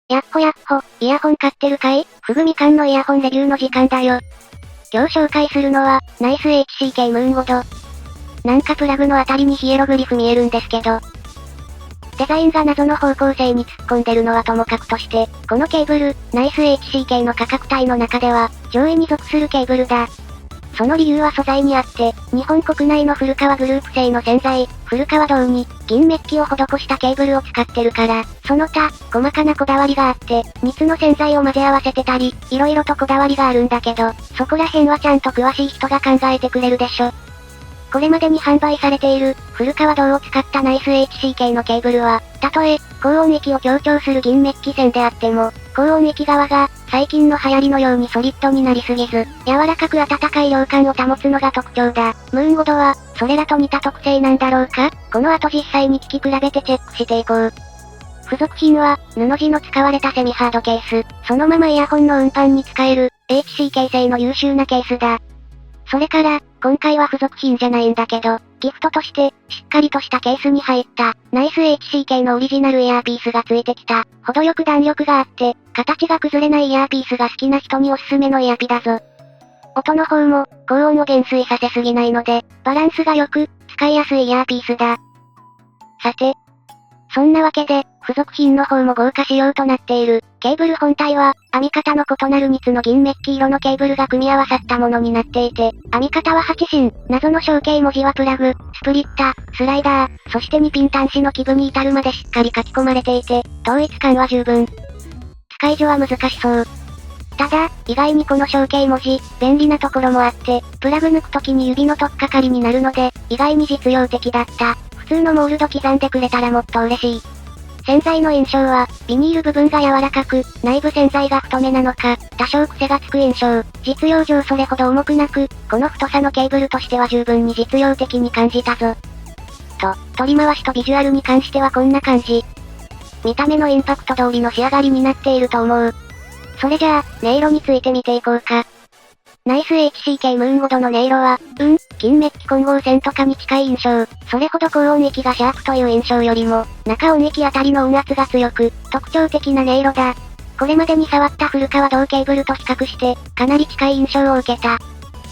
やっほやっほ、イヤホン買ってるかい？ふぐみかんのイヤホンレビューの時間だよ。今日紹介するのは、ナイス HCK ムーンゴド。なんかプラグのあたりにヒエログリフ見えるんですけど。デザインが謎の方向性に突っ込んでるのはともかくとして、このケーブル、ナイス HCK の価格帯の中では、上位に属するケーブルだ。その理由は素材にあって、日本国内の古川グループ製の洗剤、古川銅に、銀メッキを施したケーブルを使ってるから、その他、細かなこだわりがあって、3つの洗剤を混ぜ合わせてたり、色々とこだわりがあるんだけど、そこら辺はちゃんと詳しい人が考えてくれるでしょ。これまでに販売されている、古川銅を使ったナイス HCK のケーブルは、たとえ、高音域を強調する銀メッキ線であっても、高音域側が、最近の流行りのようにソリッドになりすぎず、柔らかく温かい涼感を保つのが特徴だ。ムーンゴドは、それらと似た特性なんだろうか？この後実際に聞き比べてチェックしていこう。付属品は、布地の使われたセミハードケース、そのままイヤホンの運搬に使える、HCK 製の優秀なケースだ。それから、今回は付属品じゃないんだけど、ギフトとして、しっかりとしたケースに入った、ナイス HCK のオリジナルイヤーピースが付いてきた。程よく弾力があって、形が崩れないイヤーピースが好きな人におすすめのイヤピだぞ。音の方も、高音を減衰させすぎないので、バランスが良く、使いやすいイヤーピースだ。さて、そんなわけで、付属品の方も豪華仕様となっている。ケーブル本体は、編み方の異なる3つの銀メッキ色のケーブルが組み合わさったものになっていて、編み方は8芯、謎の象形文字はプラグ、スプリッタ、スライダー、そして2ピン端子の基部に至るまでしっかり書き込まれていて、統一感は十分。使い上は難しそう。ただ、意外にこの象形文字、便利なところもあって、プラグ抜くときに指の取っかかりになるので、意外に実用的だった。普通のモールド刻んでくれたらもっと嬉しい。洗剤の印象は、ビニール部分が柔らかく、内部洗剤が太めなのか、多少癖がつく印象。実用上それほど重くなく、この太さのケーブルとしては十分に実用的に感じたぞ。取り回しとビジュアルに関してはこんな感じ。見た目のインパクト通りの仕上がりになっていると思う。それじゃあ、音色について見ていこうか。ナイス HCK ムーンゴドの音色は、金メッキ混合線とかに近い印象。それほど高音域がシャープという印象よりも、中音域あたりの音圧が強く、特徴的な音色だ。これまでに触った古川銅ケーブルと比較して、かなり近い印象を受けた。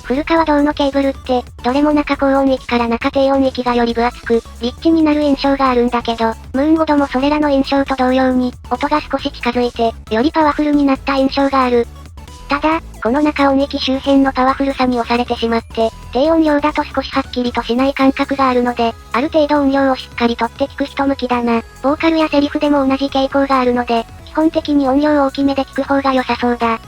古川銅のケーブルって、どれも中高音域から中低音域がより分厚く、リッチになる印象があるんだけど、ムーンゴドもそれらの印象と同様に、音が少し近づいて、よりパワフルになった印象がある。ただ、この中音域周辺のパワフルさに押されてしまって、低音量だと少しはっきりとしない感覚があるので、ある程度音量をしっかりとって聞く人向きだな。ボーカルやセリフでも同じ傾向があるので、基本的に音量大きめで聞く方が良さそうだ。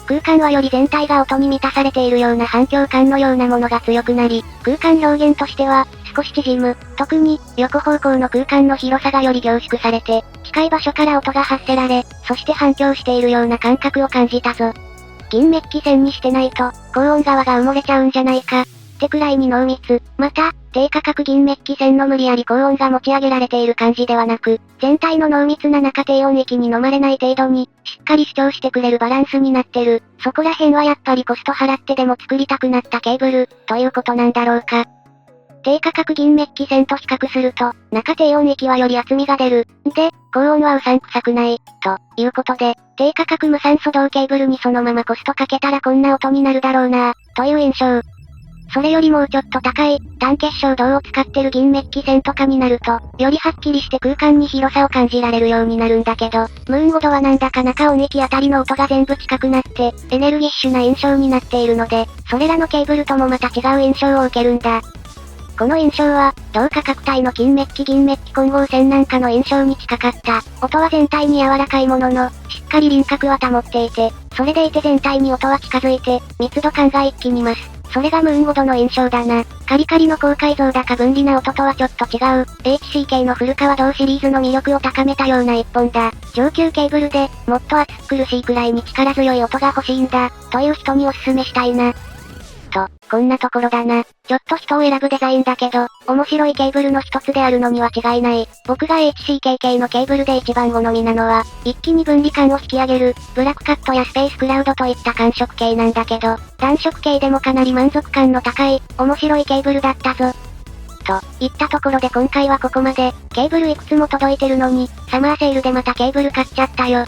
空間はより全体が音に満たされているような反響感のようなものが強くなり、空間表現としては、少し縮む。特に、横方向の空間の広さがより凝縮されて、近い場所から音が発せられ、そして反響しているような感覚を感じたぞ。銀メッキ線にしてないと、高音側が埋もれちゃうんじゃないか、ってくらいに濃密。また、低価格銀メッキ線の無理やり高音が持ち上げられている感じではなく、全体の濃密な中低音域に飲まれない程度に、しっかり主張してくれるバランスになってる。そこら辺はやっぱりコスト払ってでも作りたくなったケーブル、ということなんだろうか。低価格銀メッキ線と比較すると、中低音域はより厚みが出る。で、高音はうさんくさくない。ということで、低価格無酸素銅ケーブルにそのままコストかけたらこんな音になるだろうなという印象。それよりもうちょっと高い、単結晶銅を使ってる銀メッキ線とかになると、よりはっきりして空間に広さを感じられるようになるんだけど、ムーンゴドはなんだか中音域あたりの音が全部近くなって、エネルギッシュな印象になっているので、それらのケーブルともまた違う印象を受けるんだ。この印象は、同価格帯の金メッキ銀メッキ混合線なんかの印象に近かった。音は全体に柔らかいものの、しっかり輪郭は保っていて、それでいて全体に音は近づいて、密度感が一気に増す。それがムーンゴドの印象だな。カリカリの高解像だか分離な音とはちょっと違う、HCK の古川銅シリーズの魅力を高めたような一本だ。上級ケーブルで、もっと暑苦しいくらいに力強い音が欲しいんだ、という人におすすめしたいな。こんなところだな。ちょっと人を選ぶデザインだけど、面白いケーブルの一つであるのには違いない。僕が HCK 系のケーブルで一番好みなのは、一気に分離感を引き上げる、ブラックカットやスペースクラウドといった感触系なんだけど、暖色系でもかなり満足感の高い、面白いケーブルだったぞ。といったところで今回はここまで、ケーブルいくつも届いてるのに、サマーセールでまたケーブル買っちゃったよ。